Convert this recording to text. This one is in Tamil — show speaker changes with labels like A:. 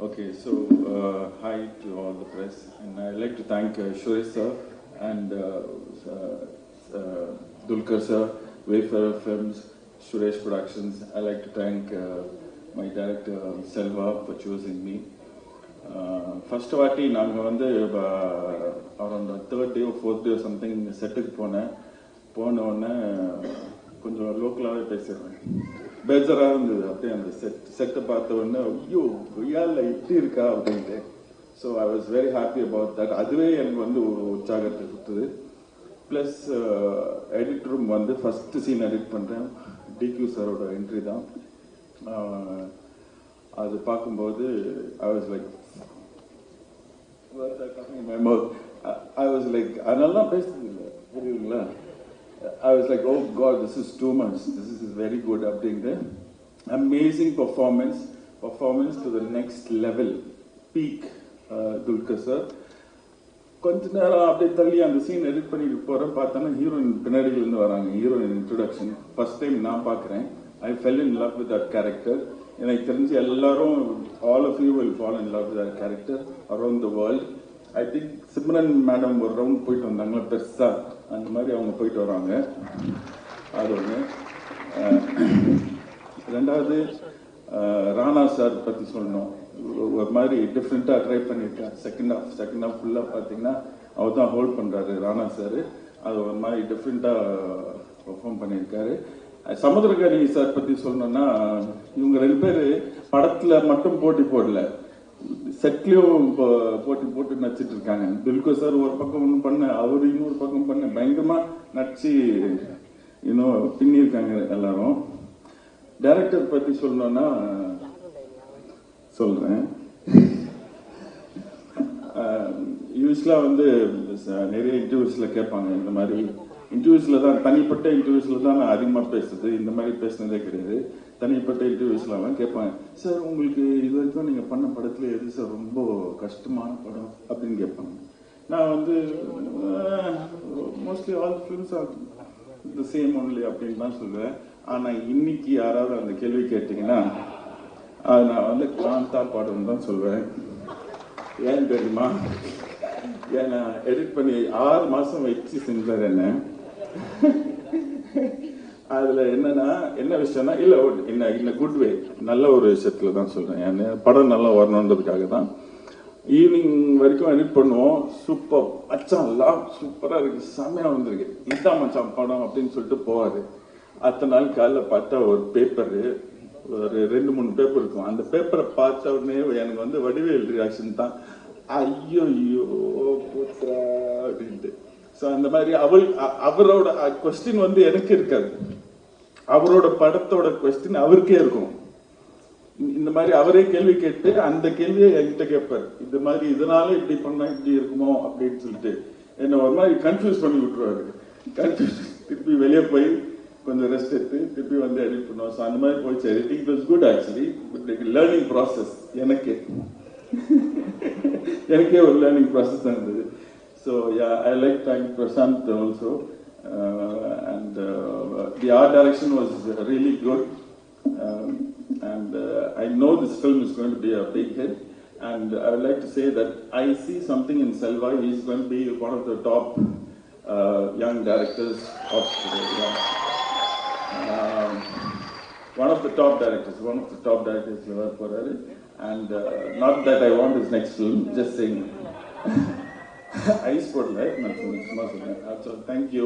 A: Okay, so hi to all the press, and I'd like to thank Suresh sir and Dulkar sir, Wayfarer Films, Suresh Productions. I'd like to thank my director Selva for choosing me. First வாட்டி நாங்கள் வந்து around third day fourth day something செட்டுக்கு போன உடனே கொஞ்சம் லோக்கலாகவே பேசிடுறேன். பேஜராக இருந்தது அப்படியே அந்த செட்டை பார்த்த உடனே ஐயோ ஐயால இப்படி இருக்கா அப்படின்ட்டு. So I was very happy about that. அதுவே எனக்கு வந்து ஒரு உற்சாகத்தை கொடுத்தது. ப்ளஸ் எடிட் ரூம் வந்து ஃபஸ்ட்டு சீன் எடிட் பண்ணுறேன். டிக்யூ சாரோட என்ட்ரி தான். அது பார்க்கும்போது I was like I was like, அதெல்லாம் பேசுறது இல்லை புரியுதுங்களா. I was like, oh God, this is too much. This is very good. அப்படின்ட்டு amazing performance to the next level, peak. Dulkar sir கொஞ்ச நேரம் அப்படியே தள்ளி அந்த சீன் எடிட் பண்ணிட்டு போகிறேன். பார்த்தோன்னா ஹீரோயின் பின்னாடியிலேருந்து வராங்க. ஹீரோயின் இன்ட்ரடக்ஷன் ஃபர்ஸ்ட் டைம் நான் பார்க்குறேன். I fell in love with that character. எனக்கு தெரிஞ்சு எல்லாரும் all of you will fall in love with that character around the world. I think Simran madam ஒரு ரவுண்ட் போயிட்டு வந்தாங்களா பெருசா, அந்த மாதிரி அவங்க போயிட்டு வராங்க. அது ஒன்று. ரெண்டாவது ராணா சார் பற்றி சொல்லணும். ஒரு மாதிரி டிஃப்ரெண்ட்டாக ட்ரை பண்ணியிருக்காரு. செகண்ட் ஹாஃப் ஃபுல்லாக பார்த்தீங்கன்னா அவர் தான் ஹோல்ட் பண்ணுறாரு ராணா சார். அது ஒரு மாதிரி டிஃப்ரெண்ட்டாக பெர்ஃபார்ம் பண்ணியிருக்காரு. சமுத்திரகாரி சார் பற்றி சொல்லணும்னா, இவங்க ரெண்டு பேர் படத்தில் மட்டும் போட்டி போடல, செட்லேயும் போட்டு நடிச்சிட்டு இருக்காங்க. துல்கர் சார் ஒரு பக்கம் ஒன்று பண்ண, அவர் இன்னொரு பக்கம் பண்ண, பயங்கரமாக நடிச்சு இன்னும் பின்னிருக்காங்க எல்லாரும். டைரக்டர் பற்றி சொல்லணும்னா சொல்கிறேன். யூஸ்வலாக வந்து நிறைய இன்டர்வியூஸில் கேட்பாங்க, இந்த மாதிரி இன்டர்வியூஸில் தான், தனிப்பட்ட இன்டர்வியூஸில் தான் நான் அதிகமாக பேசுறது. இந்த மாதிரி பேசுனதே கிடையாது. தனிப்பட்ட இன்டர்வியூஸ்லாம் கேட்பாங்க, சார் உங்களுக்கு இது வரைக்கும் நீங்கள் பண்ண படத்தில் எது சார் ரொம்ப கஷ்டமான படம் அப்படின்னு கேட்பாங்க. நான் வந்து mostly all films R the same only அப்படின்னு தான் சொல்லுவேன். ஆனால் இன்னைக்கு யாராவது அந்த கேள்வி கேட்டிங்கன்னா நான் வந்து காந்தா படம் தான் சொல்வேன். ஏன் தெரியுமா? ஏன்னா எடிட் பண்ணி 6 மாதம் வச்சு செஞ்சார் என்ன. அதுல என்னன்னா என்ன விஷயம்னா, இல்ல என்ன குட் வே, நல்ல ஒரு விஷயத்துல தான் சொல்றேன். ஏன்னா படம் நல்லா வரணுன்றதுக்காக தான். ஈவினிங் வரைக்கும் எடிட் பண்ணுவோம். சூப்பர் மச்சான், எல்லாம் சூப்பரா இருக்கு, செம்மையா வந்திருக்கு, இதுதான் மச்சான் படம் அப்படின்னு சொல்லிட்டு போவாரு. அத்தனை நாள் காலைல பார்த்தா ஒரு பேப்பரு, ஒரு 2-3 பேப்பர் இருக்கும். அந்த பேப்பரை பார்த்த உடனே எனக்கு வந்து வடிவேல் ரியாக்ஷன் தான், ஐயோ ஐயோ புத்ரா அப்படின்ட்டு. ஸோ அந்த மாதிரி அவரோட கொஸ்டின் வந்து எனக்கு இருக்காது, அவரோட படத்தோட கொஸ்டின் அவருக்கே இருக்கும். இந்த மாதிரி அவரே கேள்வி கேட்டு அந்த கேள்வியை என்கிட்ட கேட்பார். இந்த மாதிரி இதனால இப்படி பண்ணா இப்படி இருக்குமோ அப்படின்னு சொல்லிட்டு என்ன ஒரு மாதிரி கன்ஃபியூஸ் பண்ணி விட்டுருவாரு. கன்ஃபியூஸ் திருப்பி வெளியே போய் கொஞ்சம் ரெஸ்ட் எடுத்து திருப்பி வந்து எடிட் பண்ணுவோம். ஸோ அந்த மாதிரி போயிடுச்சு. Editing it was good actually, but learning process எனக்கே ஒரு லேர்னிங் ப்ராசஸ் தான் இருந்தது. So yeah, I like thank Prashant also, and the art direction was really good, and I know this film is going to be a big hit, and I would like to say that I see something in Selva. He is going to be one of the top young directors of today. One of the top directors and not that I want his next film, just saying. I sport life, not so much. Thank you.